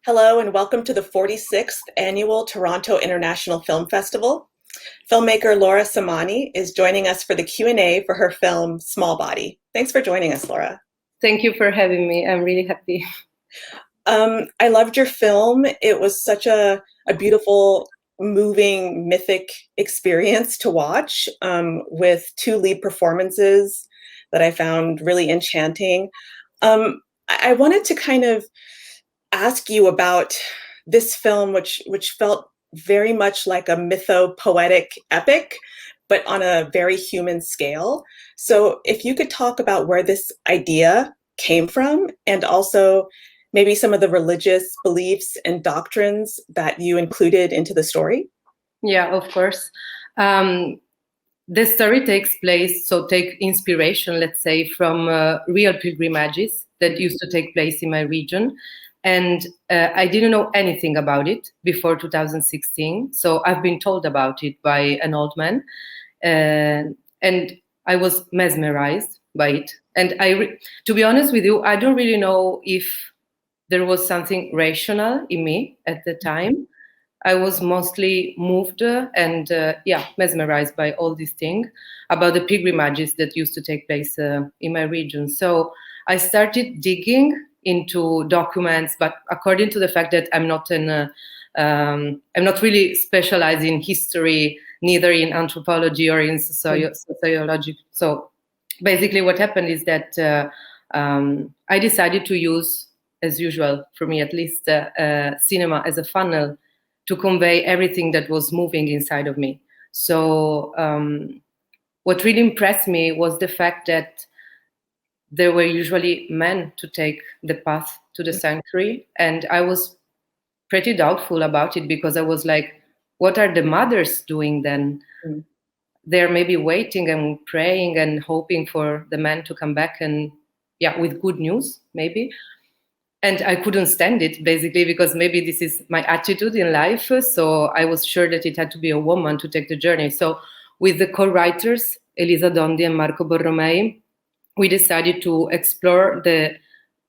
Hello and welcome to the 46th Annual Toronto International Film Festival. Filmmaker Laura Samani is joining us for the Q&A for her film Small Body. Thanks for joining us, Laura. Thank you for having me. I'm really happy. I loved your film. It was such a beautiful, moving, mythic experience to watch with two lead performances that I found really enchanting. I wanted to kind of ask you about this film, which felt very much like a mythopoetic epic, but on a very human scale. So if you could talk about where this idea came from, and also maybe some of the religious beliefs and doctrines that you included into the story. Yeah, of course. The story takes place, so take inspiration, let's say, from real pilgrimages that used to take place in my region. And I didn't know anything about it before 2016. So I've been told about it by an old man. And I was mesmerized by it. And to be honest with you, I don't really know if there was something rational in me at the time. I was mostly moved and mesmerized by all these things about the pilgrimages that used to take place in my region. So I started digging into documents, but according to the fact that I'm not really specialized in history, neither in anthropology or in sociology. So basically what happened is that I decided to use, as usual, for me at least, cinema as a funnel to convey everything that was moving inside of me. So what really impressed me was the fact that there were usually men to take the path to the sanctuary. And I was pretty doubtful about it because I was like, what are the mothers doing then? Mm. They're maybe waiting and praying and hoping for the men to come back and, with good news, maybe. And I couldn't stand it, basically, because maybe this is my attitude in life. So I was sure that it had to be a woman to take the journey. So with the co-writers, Elisa Dondi and Marco Borromei, we decided to explore the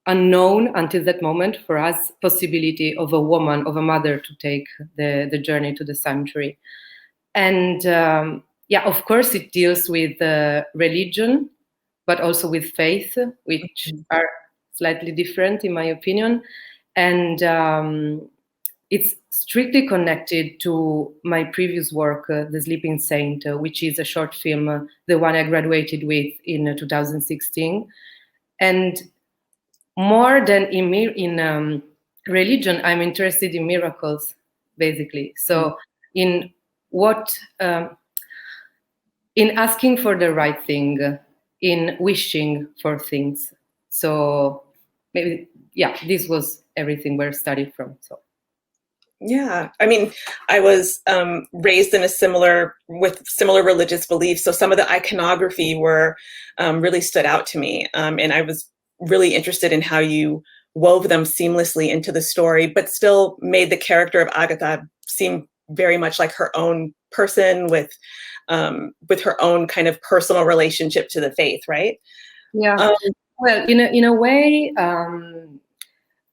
unknown until that moment for us possibility of a woman, of a mother to take the journey to the sanctuary. And of course, it deals with religion, but also with faith, which are slightly different in my opinion. And it's strictly connected to my previous work, The Sleeping Saint, which is a short film, the one I graduated with in 2016. And more than in religion, I'm interested in miracles, basically. So in asking for the right thing, in wishing for things. So maybe, this was everything where I studied from. So. Yeah, I mean, I was raised in with similar religious beliefs. So some of the iconography really stood out to me. And I was really interested in how you wove them seamlessly into the story, but still made the character of Agata seem very much like her own person with her own kind of personal relationship to the faith, right? Yeah. Well, in a way,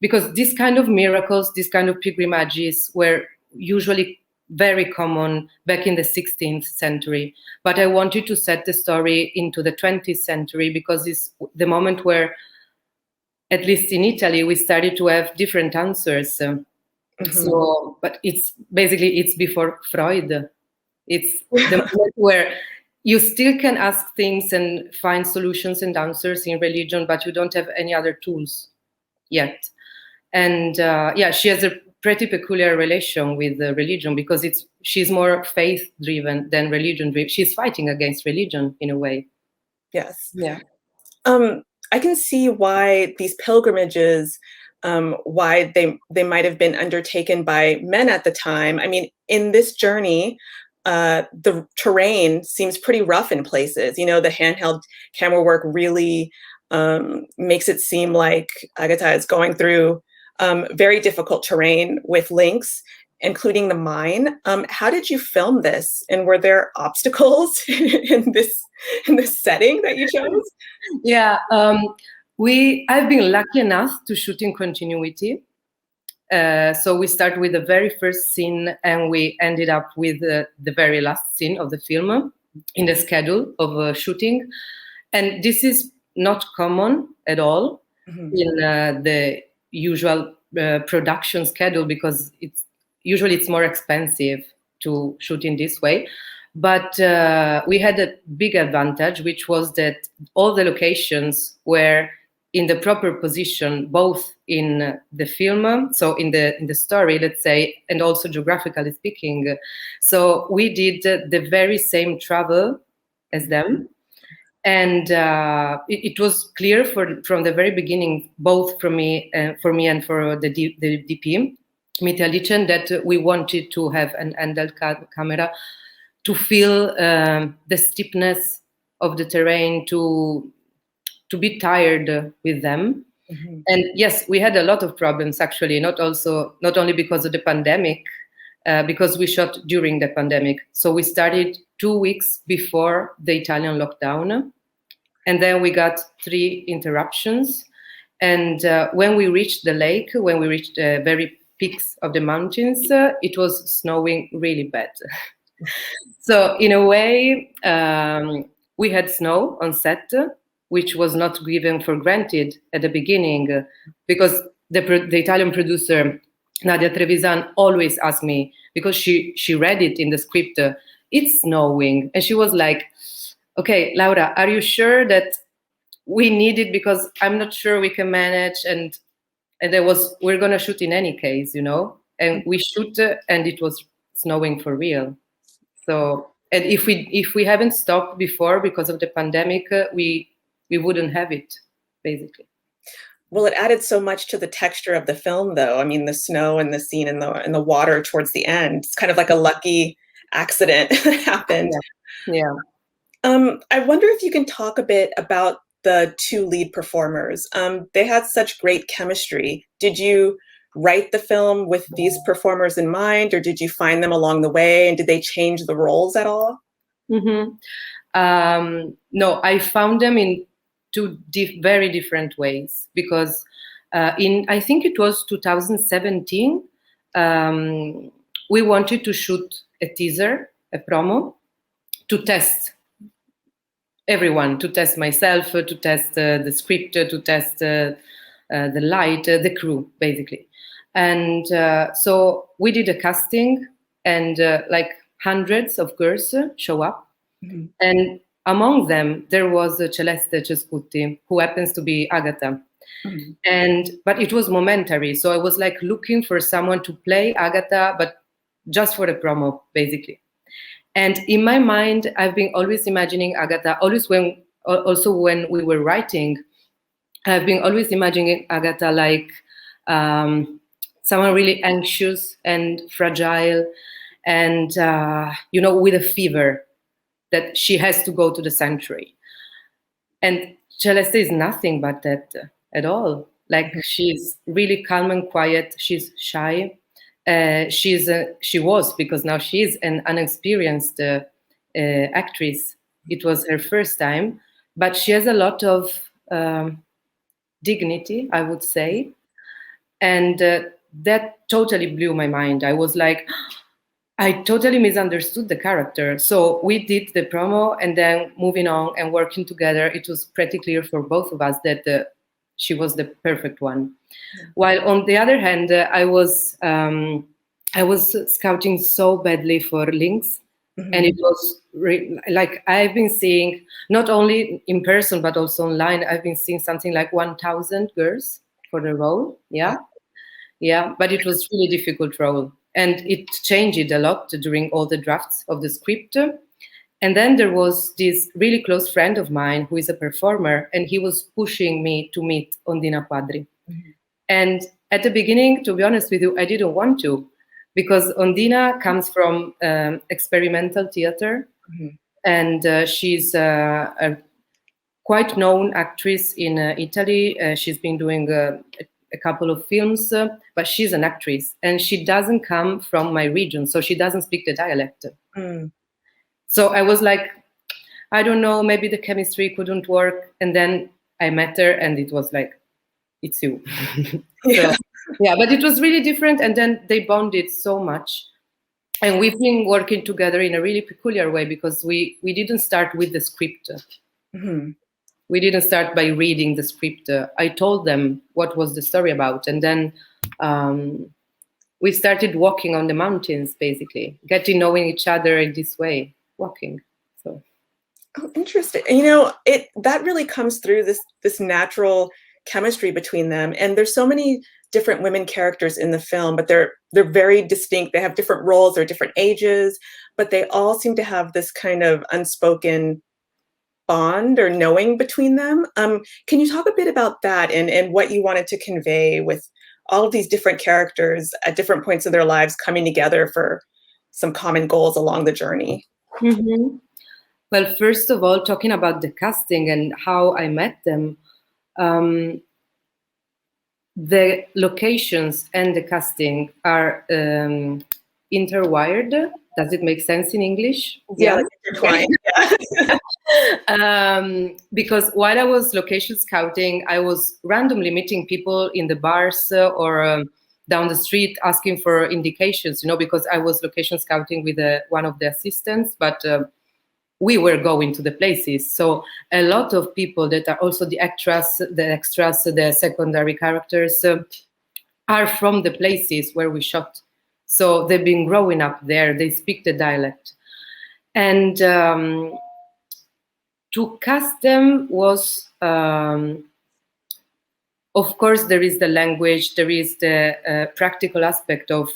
because these kind of miracles, these kind of pilgrimages were usually very common back in the 16th century. But I wanted to set the story into the 20th century because it's the moment where, at least in Italy, we started to have different answers. So, but it's before Freud. It's the moment where you still can ask things and find solutions and answers in religion, but you don't have any other tools yet. And she has a pretty peculiar relation with religion because she's more faith-driven than religion-driven. She's fighting against religion in a way. Yes. Yeah. I can see why these pilgrimages, why they might have been undertaken by men at the time. I mean, in this journey, the terrain seems pretty rough in places. The handheld camera work really makes it seem like Agata is going through very difficult terrain with Lynx, including the mine. How did you film this? And were there obstacles in this setting that you chose? Yeah, I've been lucky enough to shoot in continuity. So we start with the very first scene, and we ended up with the very last scene of the film in the schedule of shooting. And this is not common at all in the usual production schedule, because usually it's more expensive to shoot in this way. But we had a big advantage, which was that all the locations were in the proper position, both in the film, so in the story, let's say, and also geographically speaking. So we did the very same travel as them. And it was clear from the very beginning, both for me and for the DP, Mitja Lichen, that we wanted to have an handheld camera to feel the steepness of the terrain, to be tired with them. And yes, we had a lot of problems, actually, not only because of the pandemic, because we shot during the pandemic. So we started 2 weeks before the Italian lockdown, and then we got 3 interruptions. And when we reached the lake, when we reached the very peaks of the mountains, it was snowing really bad. So in a way, we had snow on set, which was not given for granted at the beginning, because the Italian producer, Nadia Trevisan, always asked me, because she read it in the script, it's snowing. And she was like, okay, Laura, are you sure that we need it? Because I'm not sure we can manage. And we're going to shoot in any case, and we shoot and it was snowing for real. So, and if we haven't stopped before because of the pandemic, we wouldn't have it, basically. Well, it added so much to the texture of the film, though. I mean, the snow and the scene in the water towards the end, it's kind of like a lucky accident that happened. Yeah. I wonder if you can talk a bit about the 2 lead performers. They had such great chemistry. Did you write the film with these performers in mind, or did you find them along the way, and did they change the roles at all? No, I found them in 2 very different ways, because I think it was 2017, we wanted to shoot a teaser, a promo, to test everyone, to test myself, to test the script, to test the light, the crew, basically. And so we did a casting, and like hundreds of girls show up. And among them, there was Celeste Cescutti, who happens to be Agata. But it was momentary. So I was like looking for someone to play Agata, but just for the promo, basically. And in my mind, I've been always imagining Agata, also when we were writing, I've been always imagining Agata like someone really anxious and fragile, and with a fever, that she has to go to the sanctuary. And Celeste is nothing but that at all. Like, she's really calm and quiet. She's shy. She was, because now she is an unexperienced actress. It was her first time, but she has a lot of dignity, I would say. And that totally blew my mind. I was like, I totally misunderstood the character. So we did the promo, and then moving on and working together, it was pretty clear for both of us that she was the perfect one. While on the other hand, I was scouting so badly for Lynx, and it was like, I've been seeing, not only in person but also online, I've been seeing something like 1,000 girls for the role. Yeah, but it was really difficult role. And it changed a lot during all the drafts of the script. And then there was this really close friend of mine who is a performer, and he was pushing me to meet Ondina Quadri. And at the beginning, to be honest with you, I didn't want to, because Ondina comes from experimental theater, and she's a quite known actress in Italy. She's been doing a couple of films, but she's an actress, and she doesn't come from my region, so she doesn't speak the dialect. So I was like, I don't know, maybe the chemistry couldn't work. And then I met her, and it was like, it's you. Yeah, but it was really different, and then they bonded so much. And we've been working together in a really peculiar way, because we didn't start with the script. Mm-hmm. We didn't start by reading the script. I told them what was the story about, and then we started walking on the mountains, basically, getting knowing each other in this way, walking. So. Oh, interesting. That really comes through this natural chemistry between them. And there's so many different women characters in the film, but they're very distinct. They have different roles, they're different ages, but they all seem to have this kind of unspoken bond or knowing between them. Can you talk a bit about that and what you wanted to convey with all of these different characters at different points of their lives coming together for some common goals along the journey? Mm-hmm. Well, first of all, talking about the casting and how I met them, the locations and the casting are interwired. Does it make sense in English? Yeah, like intertwined. Yeah. Because while I was location scouting, I was randomly meeting people in the bars or down the street asking for indications, because I was location scouting with one of the assistants, but we were going to the places. So a lot of people that are also the extras, the secondary characters are from the places where we shot. So they've been growing up there. They speak the dialect. And to cast them was, of course, there is the language, there is the practical aspect of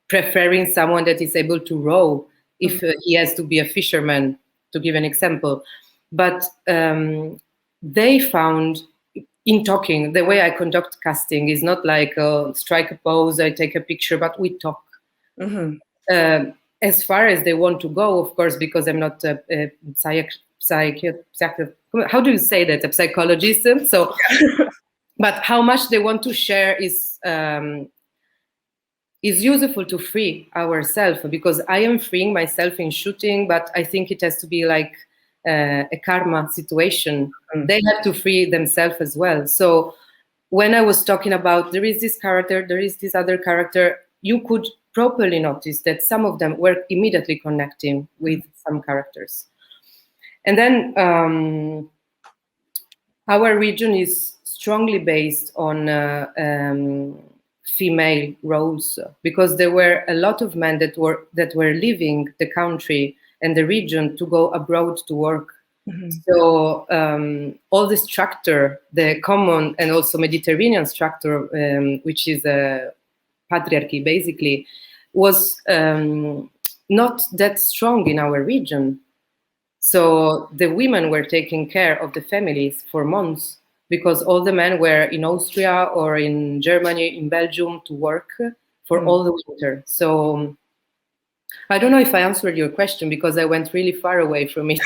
preferring someone that is able to row if he has to be a fisherman, to give an example. But they found, in talking, the way I conduct casting is not like strike a pose, I take a picture, but we talk. Mm-hmm. As far as they want to go, of course, because I'm not a how do you say that? A psychologist. So, but how much they want to share is useful to free ourselves, because I am freeing myself in shooting, but I think it has to be like a karma situation. Mm-hmm. They have to free themselves as well. So when I was talking about there is this character, there is this other character, you could properly notice that some of them were immediately connecting with some characters. And then our region is strongly based on female roles, because there were a lot of men that were leaving the country and the region to go abroad to work. Mm-hmm. So all the structure, the common and also Mediterranean structure, which is a patriarchy basically, was not that strong in our region. So the women were taking care of the families for months, because all the men were in Austria or in Germany, in Belgium to work for all the winter. So I don't know if I answered your question, because I went really far away from it.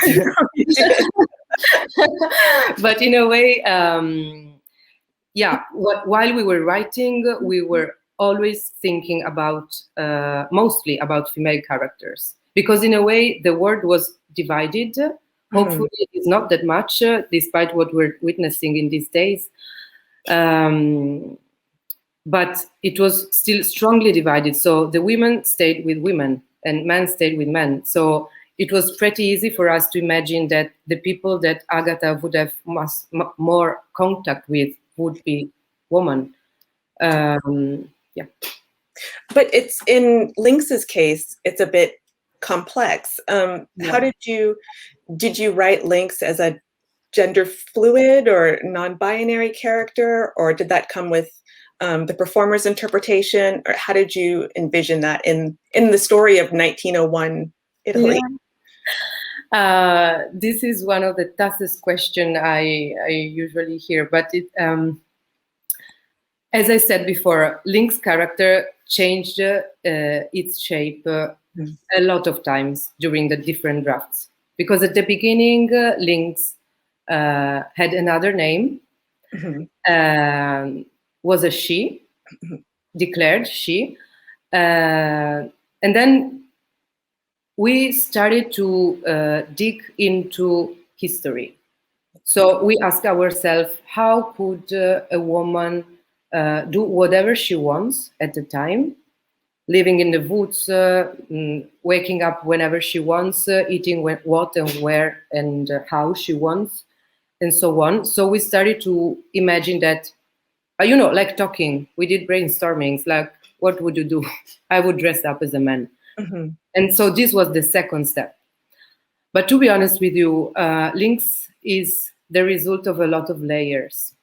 But in a way, while we were writing, we were always thinking about, mostly about female characters, because in a way the world was divided. Hopefully it's not that much, despite what we're witnessing in these days. But it was still strongly divided. So the women stayed with women and men stayed with men. So it was pretty easy for us to imagine that the people that Agata would have more contact with would be women. Yeah. But it's in Lynx's case, it's a bit complex. How did you write Lynx as a gender fluid or non-binary character, or did that come with the performer's interpretation, or how did you envision that in the story of 1901 Italy? Yeah. This is one of the toughest questions I usually hear, but it, as I said before, Lynx's character changed its shape a lot of times during the different drafts, because at the beginning, Lynx had another name, was a she, declared she, and then we started to dig into history. So we asked ourselves, how could a woman do whatever she wants at the time, living in the woods, waking up whenever she wants, eating what and where and how she wants, and so on. So we started to imagine that, like talking. We did brainstormings, like, what would you do? I would dress up as a man. Mm-hmm. And so this was the second step. But to be honest with you, Lynx is the result of a lot of layers.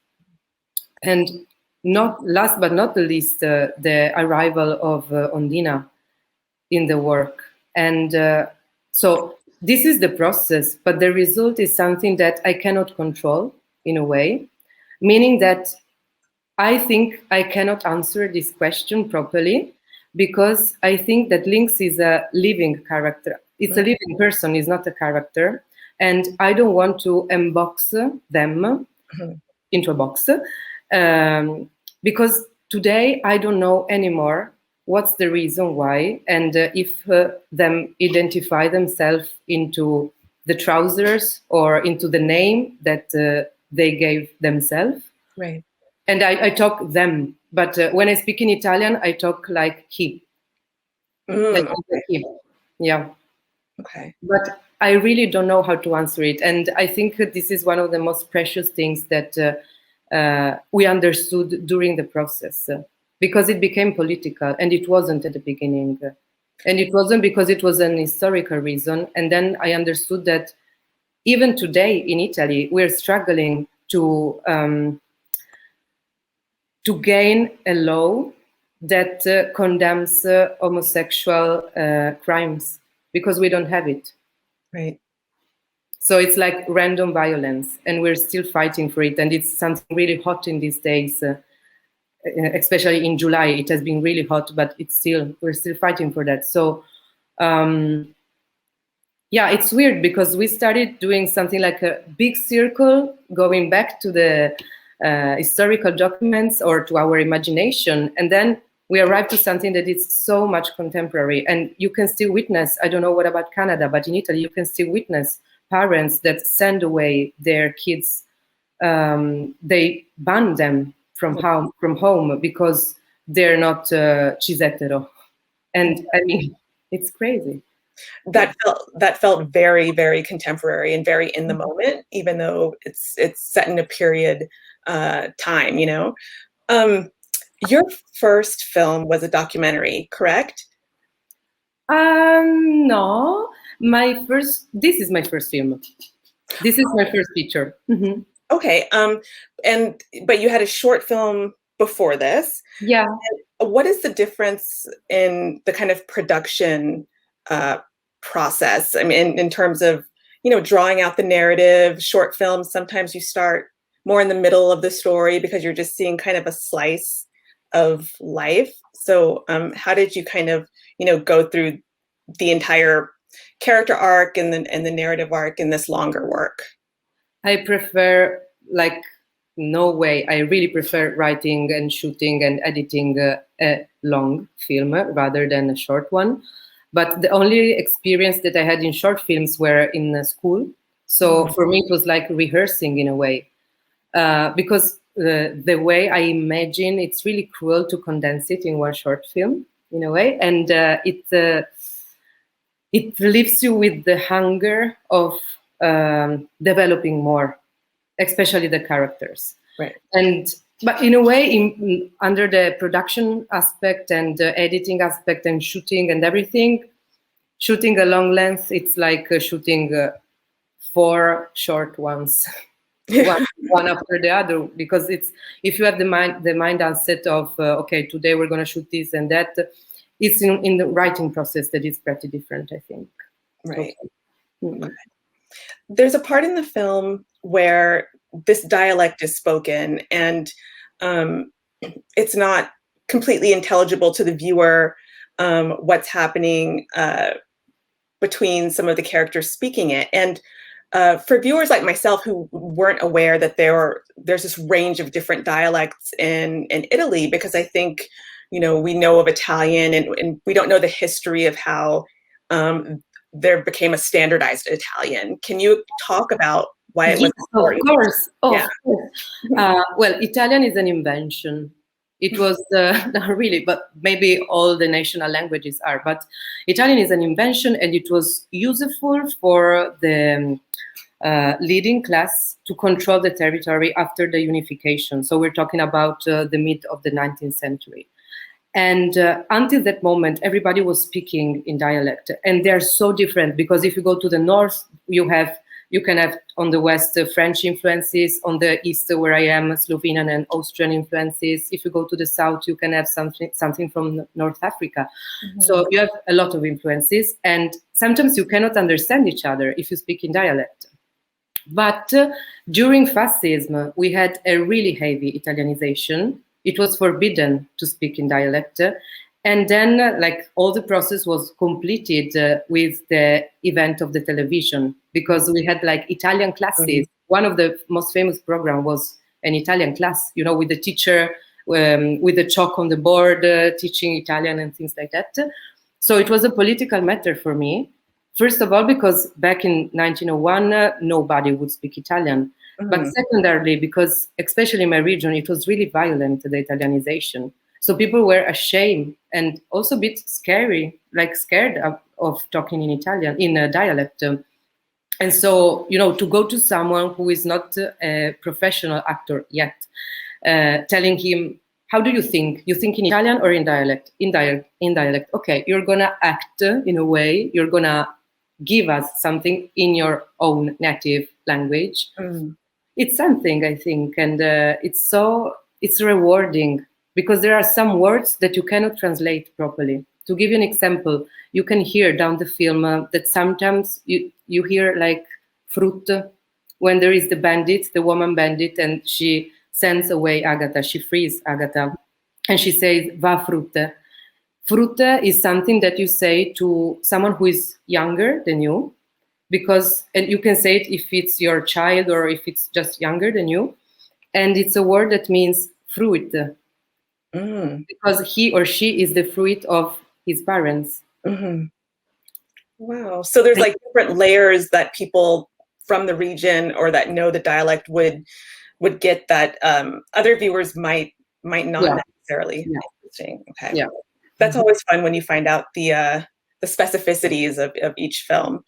And not last but not the least, the arrival of Ondina in the work. And so this is the process, but the result is something that I cannot control in a way, meaning that I think I cannot answer this question properly, because I think that Lynx is a living character. It's a living person, it's not a character. And I don't want to unbox them into a box, because today I don't know anymore what's the reason why, and if them identify themselves into the trousers or into the name that they gave themselves. Right. And I talk them, but when I speak in Italian, I talk like he. Like he. Yeah. Okay. But I really don't know how to answer it. And I think this is one of the most precious things that we understood during the process, because it became political, and it wasn't at the beginning. And it wasn't because it was an historical reason. And then I understood that even today in Italy, we're struggling to gain a law that condemns homosexual crimes, because we don't have it. Right. So it's like random violence, and we're still fighting for it. And it's something really hot in these days, especially in July. It has been really hot, but we're still fighting for that. So yeah, it's weird, because we started doing something like a big circle, going back to the historical documents or to our imagination, and then we arrived to something that is so much contemporary. And you can still witness, I don't know what about Canada, but in Italy you can still witness parents that send away their kids. They ban them from home because they're not cisettero. And I mean, it's crazy. That felt very, very contemporary and very in the moment, even though it's set in a period time, Your first film was a documentary, correct? No, this is my first film. This is my first feature. Mm-hmm. Okay. But you had a short film before this. Yeah. And what is the difference in the kind of production process? I mean, in terms of, drawing out the narrative. Short films, sometimes you start more in the middle of the story because you're just seeing kind of a slice of life. So how did you kind of, go through the entire character arc and the narrative arc in this longer work? I prefer, no way. I really prefer writing and shooting and editing a long film rather than a short one. But the only experience that I had in short films were in school. So for me, it was like rehearsing in a way. Because the way I imagine, it's really cruel to condense it in one short film in a way. And it leaves you with the hunger of developing more, especially the characters. Right. But in a way, under the production aspect and the editing aspect and shooting and everything, shooting a long length, it's like shooting 4 short ones, one after the other. Because if you have the mindset of okay, today we're going to shoot this and that, it's in the writing process that is pretty different, I think. Right. Okay. Okay. There's a part in the film where this dialect is spoken, and it's not completely intelligible to the viewer what's happening between some of the characters speaking it. And for viewers like myself who weren't aware that there's this range of different dialects in Italy, because I think, we know of Italian and we don't know the history of how there became a standardized Italian. Can you talk about why it was important? Of course. Well, Italian is an invention. It was not really, but maybe all the national languages are. But Italian is an invention, and it was useful for the leading class to control the territory after the unification. So we're talking about the mid of the 19th century. And until that moment, everybody was speaking in dialect, and they're so different because if you go to the north, you can have on the west French influences, on the east where I am, Slovenian and Austrian influences. If you go to the south, you can have something from North Africa. Mm-hmm. So you have a lot of influences, and sometimes you cannot understand each other if you speak in dialect. But during fascism, we had a really heavy Italianization. It was forbidden to speak in dialect. And then like all the process was completed with the event of the television, because we had like Italian classes. Mm-hmm. One of the most famous program was an Italian class, you know, with the teacher, with the chalk on the board, teaching Italian and things like that. So it was a political matter for me. First of all, because back in 1901, nobody would speak Italian. Mm-hmm. But secondarily, because especially in my region, it was really violent, the Italianization. So people were ashamed and also a bit scary, like scared of talking in Italian, in a dialect. And so, you know, to go to someone who is not a professional actor yet, telling him, how do you think? You think in Italian or in dialect? In dialect. Okay, you're going to act in a way, you're going to give us something in your own native language. Mm. It's something, I think, and it's rewarding, because there are some words that you cannot translate properly. To give you an example, you can hear down the film that sometimes you hear like fruit when there is the bandit, the woman bandit, and she sends away Agata, she frees Agata, and she says, va frutte. Frutte is something that you say to someone who is younger than you, because, and you can say it if it's your child or if it's just younger than you, and it's a word that means fruit, because he or she is the fruit of his parents. Mm-hmm. Wow. So there's like different layers that people from the region or that know the dialect would get that other viewers might not necessarily. Yeah. Interesting. Okay. Yeah. That's always fun when you find out the specificities of each film.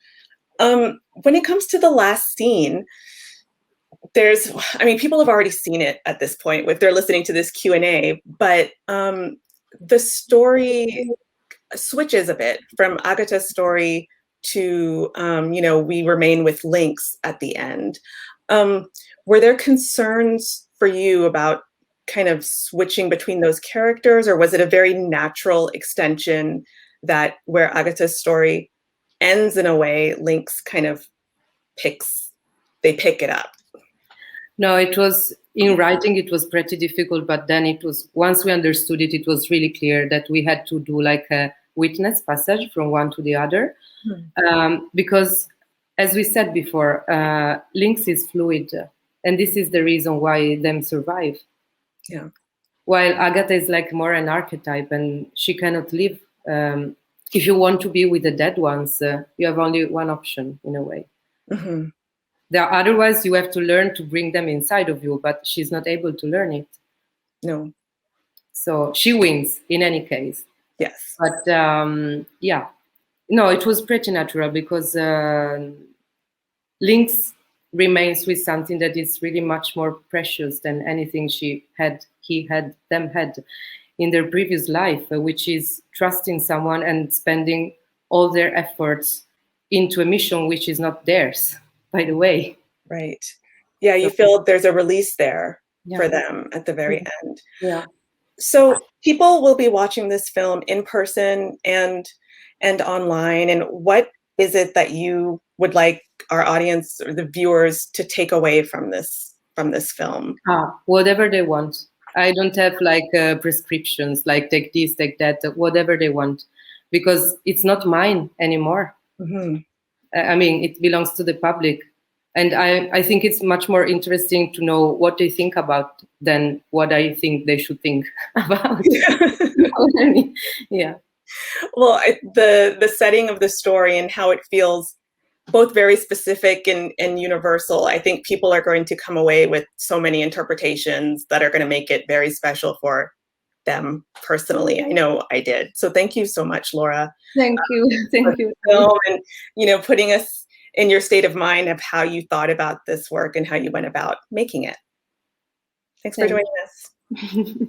When it comes to the last scene, people have already seen it at this point if they're listening to this Q&A, but the story switches a bit from Agata's story to, we remain with Lynx at the end. Were there concerns for you about kind of switching between those characters, or was it a very natural extension that where Agata's story ends in a way, Lynx kind of pick it up? No, it was in writing, it was pretty difficult, but then it was, once we understood it, it was really clear that we had to do like a witness passage from one to the other. Because as we said before, Lynx is fluid, and this is the reason why them survive. Yeah. While Agata is like more an archetype, and she cannot live. If you want to be with the dead ones, you have only one option in a way. Mm-hmm. Otherwise, you have to learn to bring them inside of you, but she's not able to learn it. No. So she wins in any case. Yes. But no, it was pretty natural, because Lynx remains with something that is really much more precious than anything he had in their previous life, which is trusting someone and spending all their efforts into a mission which is not theirs, by the way. Right. Yeah, you feel there's a release there for them at the very end. Yeah. So people will be watching this film in person and online, and what is it that you would like our audience or the viewers to take away from this film? Whatever they want. I don't have like prescriptions, like take this, take that, whatever they want, because it's not mine anymore. Mm-hmm. I mean, it belongs to the public. And I think it's much more interesting to know what they think about than what I think they should think about. You know what I mean? Yeah. Well, the setting of the story and how it feels both very specific and universal. I think people are going to come away with so many interpretations that are going to make it very special for them personally. I know I did. So thank you so much, Laura. Thank you. Thank you. Film and, you know, putting us in your state of mind of how you thought about this work and how you went about making it. Thanks for joining us.